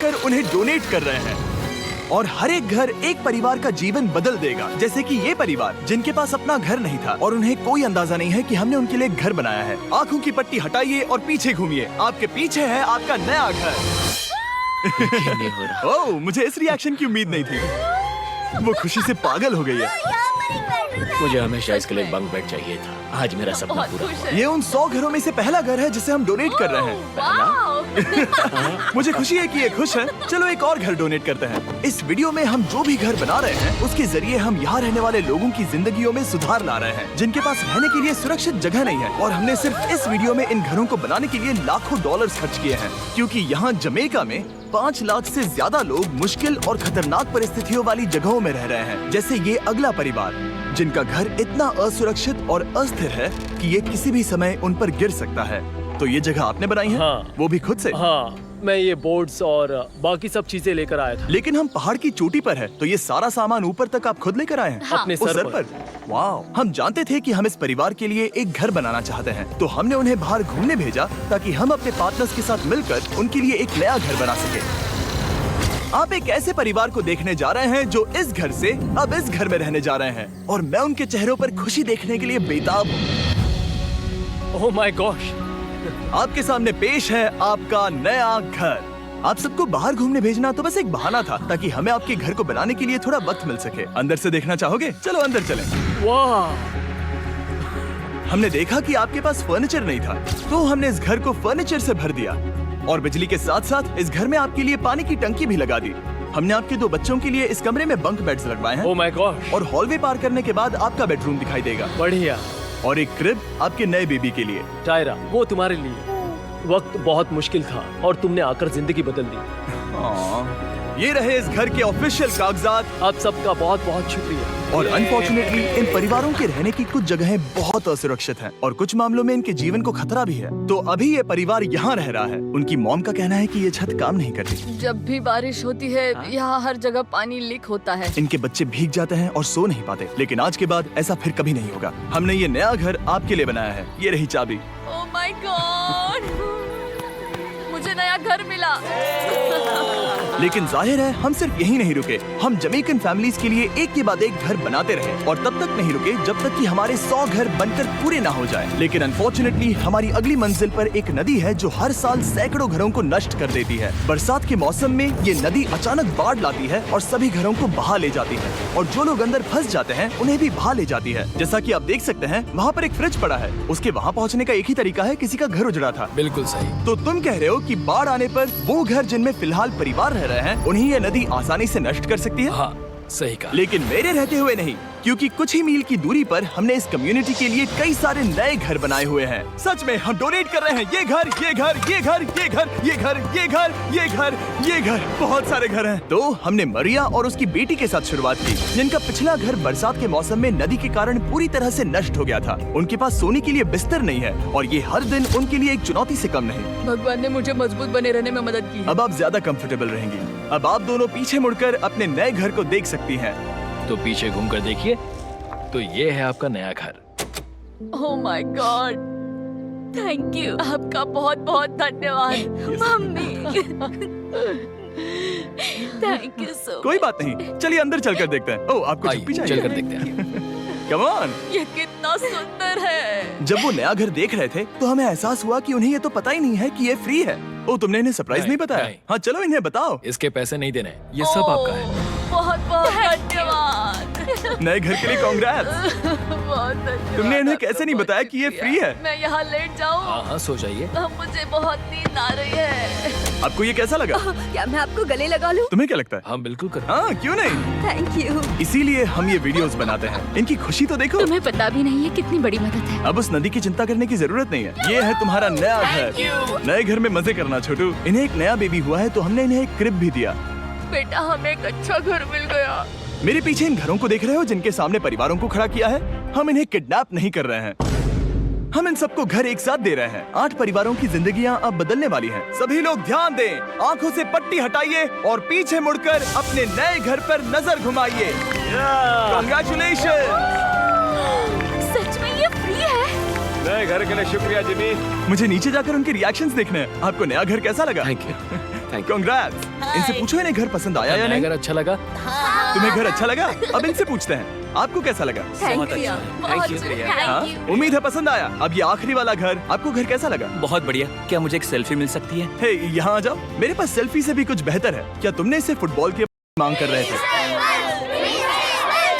घर उन्हें डोनेट कर रहे हैं और हर एक घर एक परिवार का जीवन बदल देगा। जैसे कि ये परिवार जिनके पास अपना घर नहीं था और उन्हें कोई अंदाजा नहीं है कि हमने उनके लिए घर बनाया है। आंखों की पट्टी हटाइए और पीछे घूमिए। आपके पीछे है आपका नया घर। ओह, मुझे इस रिएक्शन की उम्मीद नहीं थी। वो खुशी से पागल हो गई है। मुझे हमेशा इसके लिए बंक बेड चाहिए था। आज मेरा सपना पूरा हुआ। ये उन 100 घरों में से पहला घर है जिसे हम डोनेट कर रहे हैं। मुझे खुशी है कि ये खुश है। चलो एक और घर डोनेट करते हैं। इस वीडियो में हम जो भी घर बना रहे हैं उसके जरिए हम यहाँ रहने वाले लोगों की जिंदगियों में सुधार ला रहे हैं जिनके पास रहने के लिए सुरक्षित जगह नहीं है। और हमने सिर्फ इस वीडियो में इन घरों को बनाने के लिए लाखों डॉलर्स खर्च किए हैं, क्योंकि यहाँ जमैका में 5 लाख से ज्यादा लोग मुश्किल और खतरनाक परिस्थितियों वाली जगहों में रह रहे हैं। जैसे ये अगला परिवार जिनका घर इतना असुरक्षित और अस्थिर है कि ये किसी भी समय उन पर गिर सकता है। तो ये जगह आपने बनाई है? हाँ। वो भी खुद से? हाँ, मैं ये बोर्ड्स और बाकी सब चीजें लेकर आया था। लेकिन हम पहाड़ की चोटी पर है, तो ये सारा सामान ऊपर तक आप खुद लेकर आए हैं? हाँ। अपने उस सर पर। वाह! हम जानते थे कि हम इस परिवार के लिए एक घर बनाना चाहते हैं, तो हमने उन्हें बाहर घूमने भेजा ताकि हम अपने पार्टनर्स के साथ मिलकर उनके लिए एक नया घर बना सके। आप एक ऐसे परिवार को देखने जा रहे हैं जो इस घर से अब इस घर में रहने जा रहे हैं, और मैं उनके चेहरों पर खुशी देखने के लिए बेताब हूँ। Oh my gosh! आपके सामने पेश है आपका नया घर। आप सबको बाहर घूमने भेजना तो बस एक बहाना था ताकि हमें आपके घर को बनाने के लिए थोड़ा वक्त मिल सके। अंदर से देखना चाहोगे? चलो अंदर चलें। वाह! हमने देखा कि आपके पास फर्नीचर नहीं था, तो हमने इस घर को फर्नीचर से भर दिया और बिजली के साथ साथ इस घर में आपके लिए पानी की टंकी भी लगा दी। हमने आपके 2 बच्चों के लिए इस कमरे में बंक बेड्स लगवाए हैं। Oh my gosh! और हॉलवे पार करने के बाद आपका बेडरूम दिखाई देगा। बढ़िया। और एक क्रिब आपके नए बेबी के लिए। टायरा, वो तुम्हारे लिए। वक्त बहुत मुश्किल था और तुमने आकर जिंदगी बदल दी। ये रहे इस घर के ऑफिशियल कागजात। आप सबका बहुत बहुत शुक्रिया। और अनफॉर्चुनेटली इन परिवारों के रहने की कुछ जगहें बहुत असुरक्षित हैं और कुछ मामलों में इनके जीवन को खतरा भी है। तो अभी ये परिवार यहाँ रह रहा है। उनकी मॉम का कहना है कि ये छत काम नहीं करती। जब भी बारिश होती है यहाँ हर जगह पानी लीक होता है। इनके बच्चे भीग जाते हैं और सो नहीं पाते। लेकिन आज के बाद ऐसा फिर कभी नहीं होगा। हमने ये नया घर आपके लिए बनाया है। ये रही चाबी। Oh my God! मुझे नया घर मिला। लेकिन जाहिर है हम सिर्फ यही नहीं रुके। हम जमैकन फैमिलीज के लिए एक के बाद एक घर बनाते रहे और तब तक नहीं रुके जब तक कि हमारे 100 घर बनकर पूरे ना हो जाए। लेकिन अनफॉर्चुनेटली हमारी अगली मंजिल पर एक नदी है जो हर साल सैकड़ों घरों को नष्ट कर देती है। बरसात के मौसम में ये नदी अचानक बाढ़ लाती है और सभी घरों को बहा ले जाती है, और जो लोग अंदर फंस जाते हैं उन्हें भी बहा ले जाती है। जैसा कि आप देख सकते हैं वहाँ पर एक फ्रिज पड़ा है। उसके वहाँ पहुँचने का एक ही तरीका है, किसी का घर उजड़ा था। बिल्कुल सही। तो तुम कह रहे हो कि बाढ़ आने पर वो घर जिनमें फिलहाल परिवार रह रहे हैं उन्हें ये नदी आसानी से नष्ट कर सकती है? हाँ, सही कहा। लेकिन मेरे रहते हुए नहीं, क्योंकि कुछ ही मील की दूरी पर हमने इस कम्युनिटी के लिए कई सारे नए घर बनाए हुए हैं। सच में हम डोनेट कर रहे हैं। ये घर, ये घर, ये घर, ये घर, ये घर, ये घर, ये घर, ये घर, बहुत सारे घर हैं। तो हमने मरिया और उसकी बेटी के साथ शुरुआत की, जिनका पिछला घर बरसात के मौसम में नदी के कारण पूरी तरह से नष्ट हो गया था। उनके पास सोने के लिए बिस्तर नहीं है और ये हर दिन उनके लिए एक चुनौती से कम नहीं। भगवान ने मुझे मजबूत बने रहने में मदद की है। अब आप ज्यादा कंफर्टेबल रहेंगी। अब आप दोनों पीछे मुड़कर अपने नए घर को देख सकती हैं। तो पीछे घूमकर देखिए, तो ये है आपका नया घर। Oh my God! Thank you. आपका बहुत बहुत धन्यवाद मम्मी। Thank you so. कोई बात नहीं, चलिए अंदर चलकर देखते हैं। ओह, आपको आइए, चुप्पी चाहिए? चलकर देखते हैं। Come on. ये कितना सुंदर है। जब वो नया घर देख रहे थे तो हमें एहसास हुआ कि उन्हें ये तो पता ही नहीं है कि ये फ्री है। ओ, तुमने इन्हें सरप्राइज नहीं बताया? नहीं। हाँ, चलो इन्हें बताओ। इसके पैसे नहीं देने, ये सब आपका है। बहुत बहुत धन्यवाद। नए घर के लिए कांग्रेट्स। बहुत धन्यवाद। तुमने इन्हें कैसे नहीं बताया कि ये फ्री है? मैं यहाँ लेट जाऊँ? हाँ हाँ, सो जाइए। मुझे बहुत नींद आ रही है। आपको ये कैसा लगा? क्या मैं आपको गले लगा लूं? तुम्हें क्या लगता है? हाँ बिल्कुल कर। हाँ, क्यों नहीं? Thank you. इसीलिए हम ये वीडियोस बनाते हैं। इनकी खुशी तो देखो। तुम्हें पता भी नहीं है कितनी बड़ी मदद है। अब उस नदी की चिंता करने की जरूरत नहीं है। ये है तुम्हारा नया घर। नए घर में मजे करना छोटू। इन्हें एक नया बेबी हुआ है तो हमने इन्हें एक क्रिब भी दिया। बेटा, हमें एक अच्छा घर मिल गया। मेरे पीछे इन घरों को देख रहे हो जिनके सामने परिवारों को खड़ा किया है? हम इन्हें किडनैप नहीं कर रहे हैं। हम इन सबको घर एक साथ दे रहे हैं। 8 परिवारों की जिंदगियां अब बदलने वाली हैं। सभी लोग ध्यान दें, आंखों से पट्टी हटाइए और पीछे मुड़कर अपने नए घर पर नजर घुमाइए। कांग्रेचुलेशन। सच में ये फ्री है? नए घर के लिए शुक्रिया जिमी। मुझे नीचे जाकर उनके रिएक्शंस देखने हैं। आपको नया घर कैसा लगा? Thank you. Thank you. Congrats. इनसे पूछो इन्हें घर पसंद आया या नहीं। अगर अच्छा लगा तुम्हें घर अच्छा लगा? अब इनसे पूछते हैं, आपको कैसा लगा? Thank you Thank you. हाँ? उम्मीद है पसंद आया। अब ये आखिरी वाला घर, आपको घर कैसा लगा? बहुत बढ़िया। क्या मुझे एक सेल्फी मिल सकती है? हे, यहाँ आ जाओ। मेरे पास सेल्फी से भी कुछ बेहतर है। क्या तुमने इसे फुटबॉल की मांग कर रहे थे?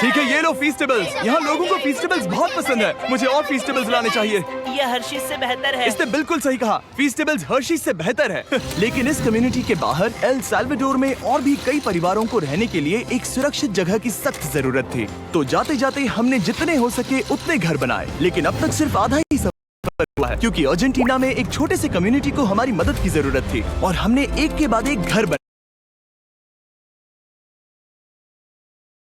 ठीक है, ये लो फीस्टेबल्स। यहाँ लोगों को फीस्टेबल्स बहुत पसंद है। मुझे और फीस्टेबल्स लाने चाहिए। ये हर्षीज से बेहतर है। इसने बिल्कुल सही कहा, फीस्टेबल्स हर्शीज से बेहतर है। लेकिन इस कम्युनिटी के बाहर एल साल्वाडोर में और भी कई परिवारों को रहने के लिए एक सुरक्षित जगह की सख्त जरूरत थी। तो जाते जाते हमने जितने हो सके उतने घर बनाए, लेकिन अब तक सिर्फ आधा ही सफर हुआ है, क्योंकि अर्जेंटीना में एक छोटे से कम्युनिटी को हमारी मदद की जरूरत थी और हमने एक के बाद एक घर बनाए।